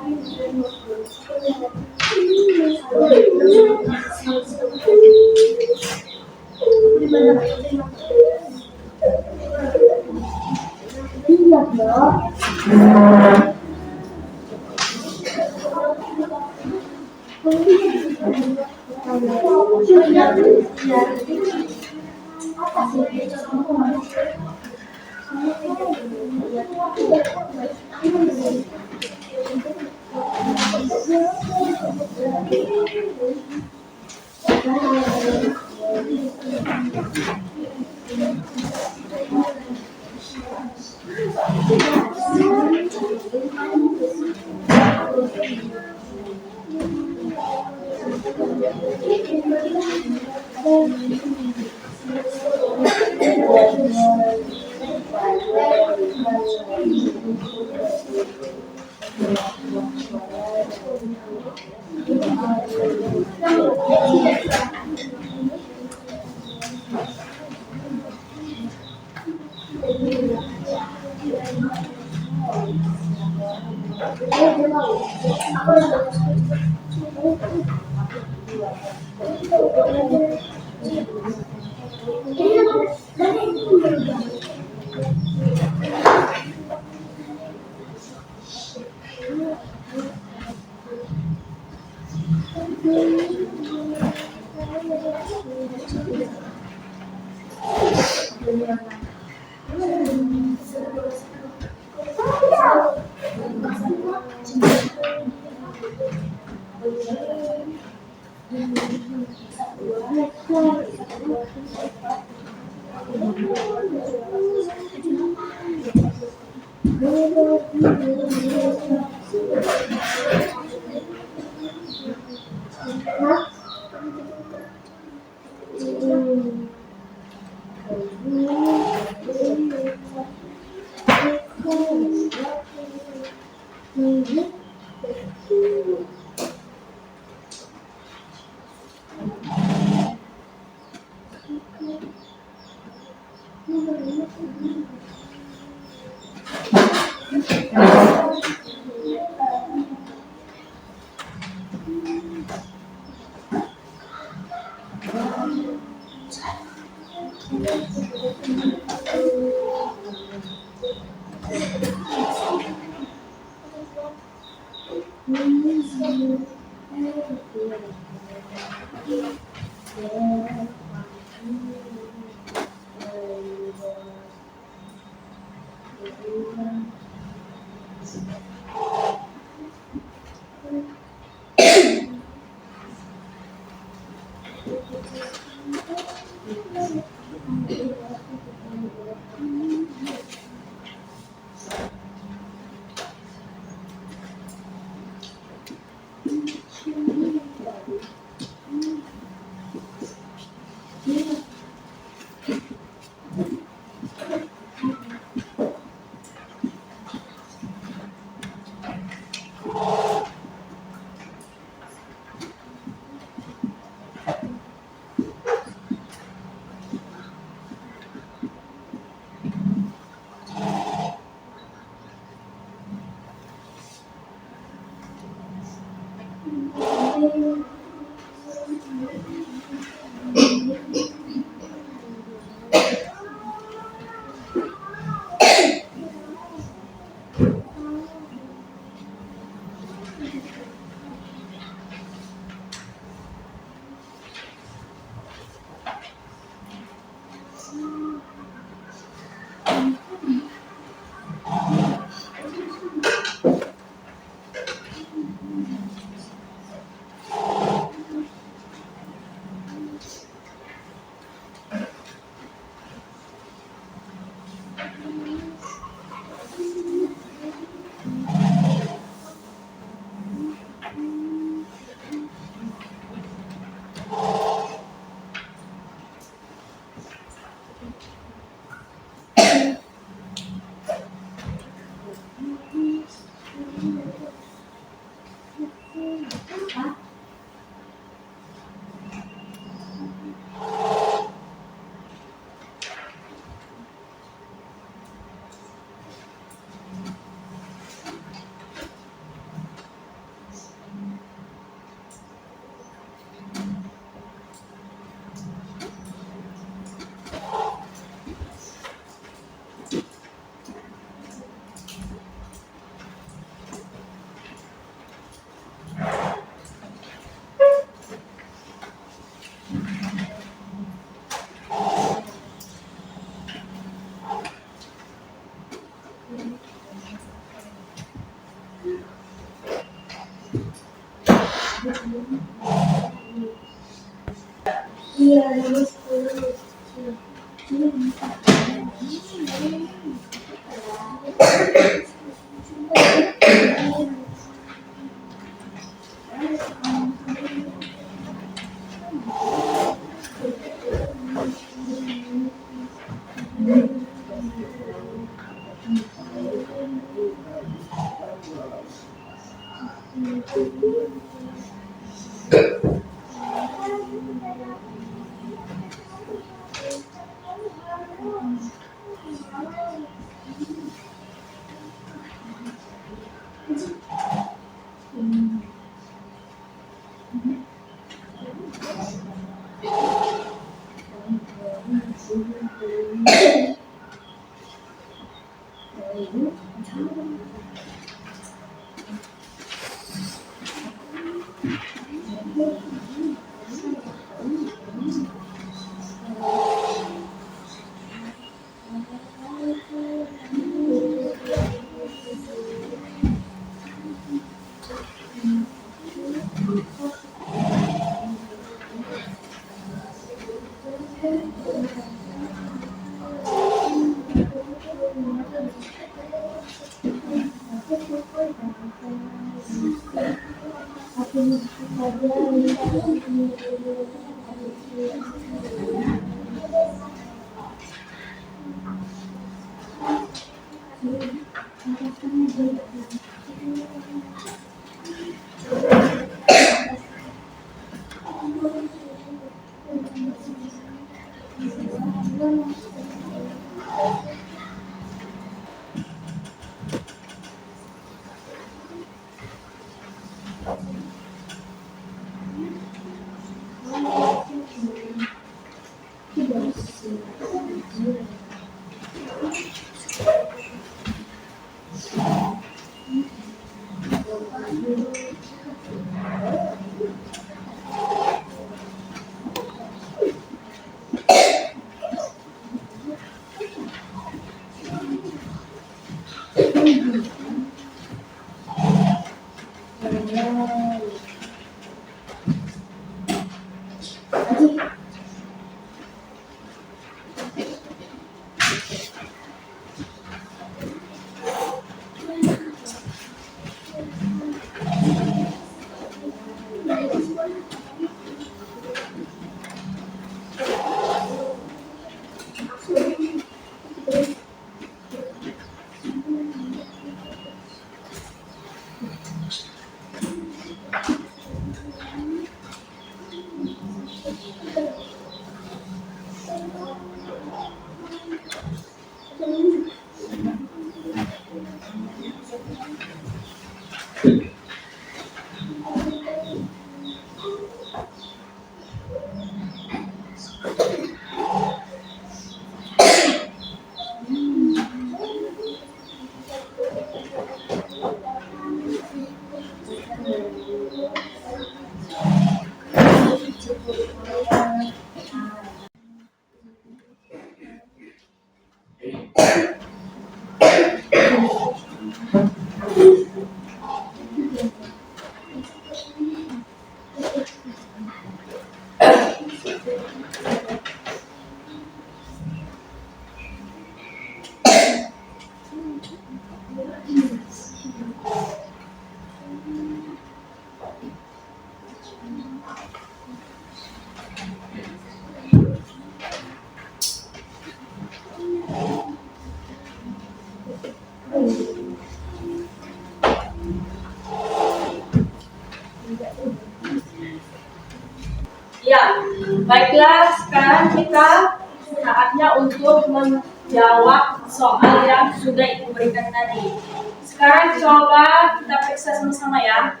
Ya, baiklah, sekarang kita saatnya untuk menjawab soal yang sudah Ibu berikan tadi. Sekarang coba kita periksa sama-sama ya.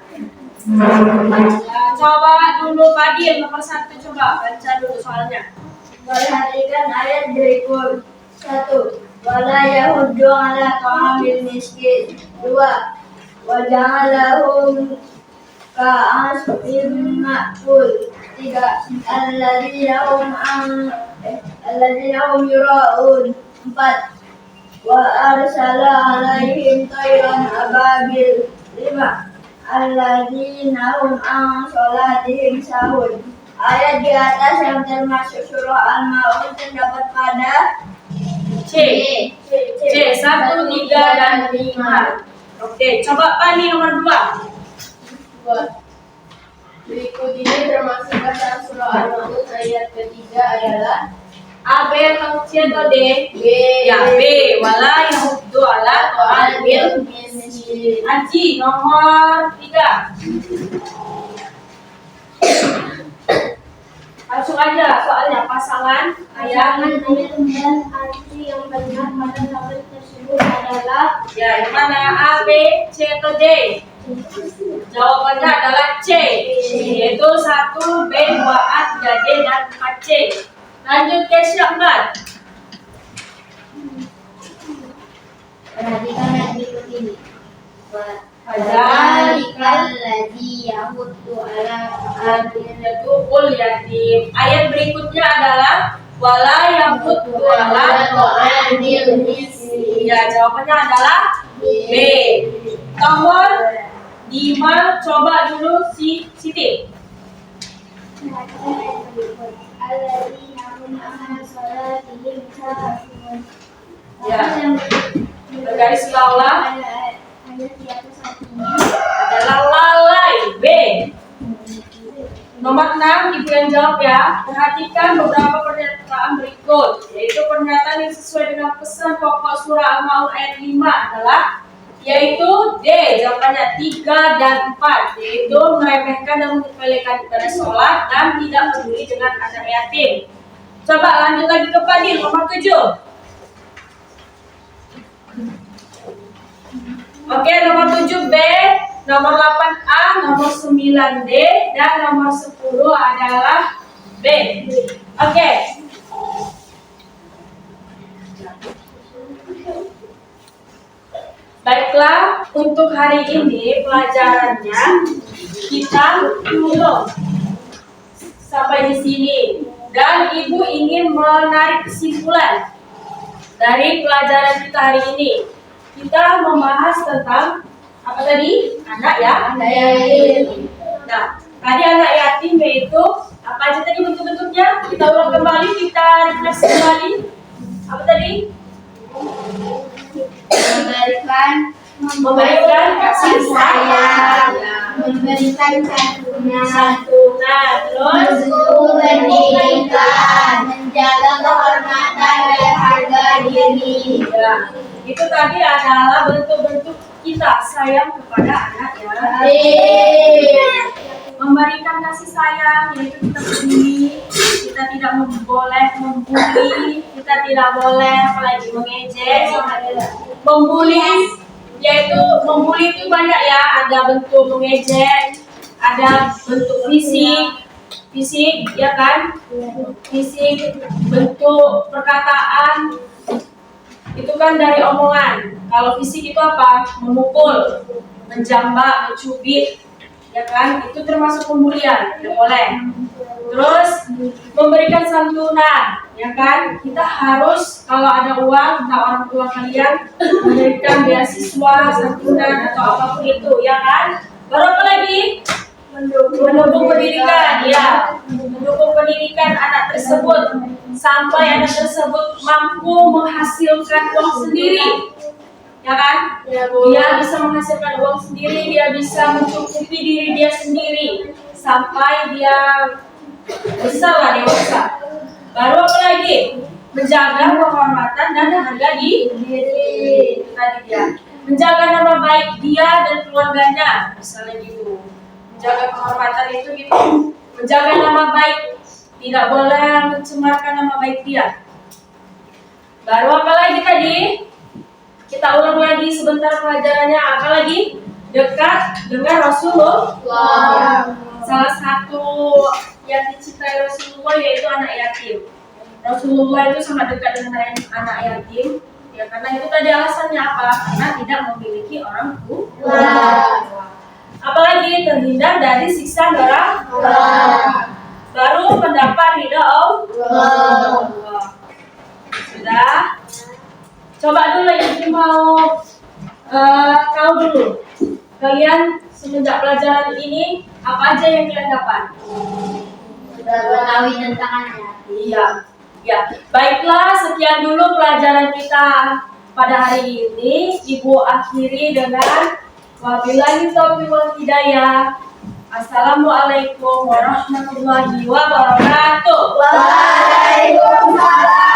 Coba dulu Fadil, nomor 1, coba baca dulu soalnya. Perhatikan ayat berikut. 1. Wala yahuddu ala ta'amil miskin. 2. Wa ja'alahum ka'asfin ma'kul. 3. Alladzina hum yura'un. 4. Wa arsala alaihim tayran ababil. 5. Alladzina hum an sholatihim sahun. Ayat di atas yang termasuk surah Al-Maun terdapat pada C, 1, 3, dan 5. Oke, coba Pani nomor 2. Berikut ini termasuk bacaan surah Al-Maun. Ayat ketiga adalah A, B, atau C, atau D? B. Ya, B. Wala yahuddu ala ta'amil miskin. Aji, nomor 3. Langsung aja, soalnya pasangan ayat. Ayat 9 arti yang benar pada tabel tersebut adalah Ya, yang mana? A, B, C, atau D? Jawabannya adalah C, yaitu 1, B, 2A, 3D, dan 4C. Lanjut ke yang 4. perhatikan ayat berikut ini. Fadzalikal ladzi yahuddu ala ul yatim. Ayat berikutnya adalah wala yahuddu ala ta'amil miskin. Ya, jawabannya adalah B. Nomor 5, coba dulu Siti. Alladzina hum an sholatihim sahun. Ya. Bergaris bawah Ayat di atas artinya adalah lalai, B. Sekarang Ibu yang jawab ya. Perhatikan beberapa pernyataan berikut, yaitu pernyataan yang sesuai dengan pesan pokok surah Al-Maun ayat 5 adalah yaitu D, jawabannya 3 dan 4, yaitu meremehkan dan menyepelekan ibadah sholat dan tidak peduli dengan anak yatim. Coba lanjut lagi ke Fadil, nomor 7. Oke, nomor 7B, nomor 8A, nomor 9D, dan nomor 10 adalah B. Oke. Baiklah, untuk hari ini pelajarannya kita tutup sampai di sini. Dan Ibu ingin menarik kesimpulan dari pelajaran kita hari ini. Kita membahas tentang apa tadi? Anak ya? Anak yatim. Nah, tadi anak yatim yaitu apa aja tadi bentuk-bentuknya? Kita ulang kembali, kita refresh kembali. Apa tadi? Memberikan kasih sayang, memberikan santunan, terus pendidikan, menjaga kehormatan dan harga diri. ya, itu tadi adalah bentuk-bentuk kita sayang kepada anak ya. Memberikan kasih sayang yaitu kita peduli, kita tidak boleh membuli, kita tidak boleh apalagi mengejek, membuli. Yaitu membuli itu banyak ya, ada bentuk mengejek, ada bentuk fisik ya kan, fisik, bentuk perkataan itu kan dari omongan. Kalau fisik itu apa? Memukul, menjambak, mencubit ya kan, itu termasuk pembulian, tidak boleh. Terus memberikan santunan ya kan, kita harus kalau ada uang, nah orang tua kalian memberikan beasiswa, santunan atau apapun itu ya kan. Baru apa lagi? Mendukung pendidikan ya, mendukung pendidikan anak tersebut sampai anak tersebut mampu menghasilkan uang sendiri ya kan, dia bisa menghasilkan uang sendiri, dia bisa mencukupi diri dia sendiri sampai dia besar lah, dewasa. Baru apa lagi? Menjaga kehormatan dan harga diri. Itu tadi dia. Menjaga nama baik dia dan keluarganya, misalnya gitu. Menjaga kehormatan itu gitu. Menjaga nama baik, tidak boleh mencemarkan nama baik dia. Baru apa lagi tadi? Kita ulang lagi sebentar pelajarannya. Apa lagi? Dekat dengan Rasulullah. Salah satu yang dicintai Rasulullah yaitu anak yatim. Rasulullah itu sangat dekat dengan anak yatim. Ya karena itu tadi alasannya apa? Karena tidak memiliki orang tua. Apalagi terhindar dari siksa neraka. Baru mendapat ridha Allah. Sudah. Coba dulu Ibu mau tahu dulu. Kalian semenjak pelajaran ini apa aja yang kalian dapat? Sudah mengetahui tentang anak. Iya. Ya, baiklah sekian dulu pelajaran kita pada hari ini. Ibu akhiri dengan wabillahi taufiq wal hidayah. Assalamualaikum warahmatullahi wabarakatuh. Waalaikumsalam.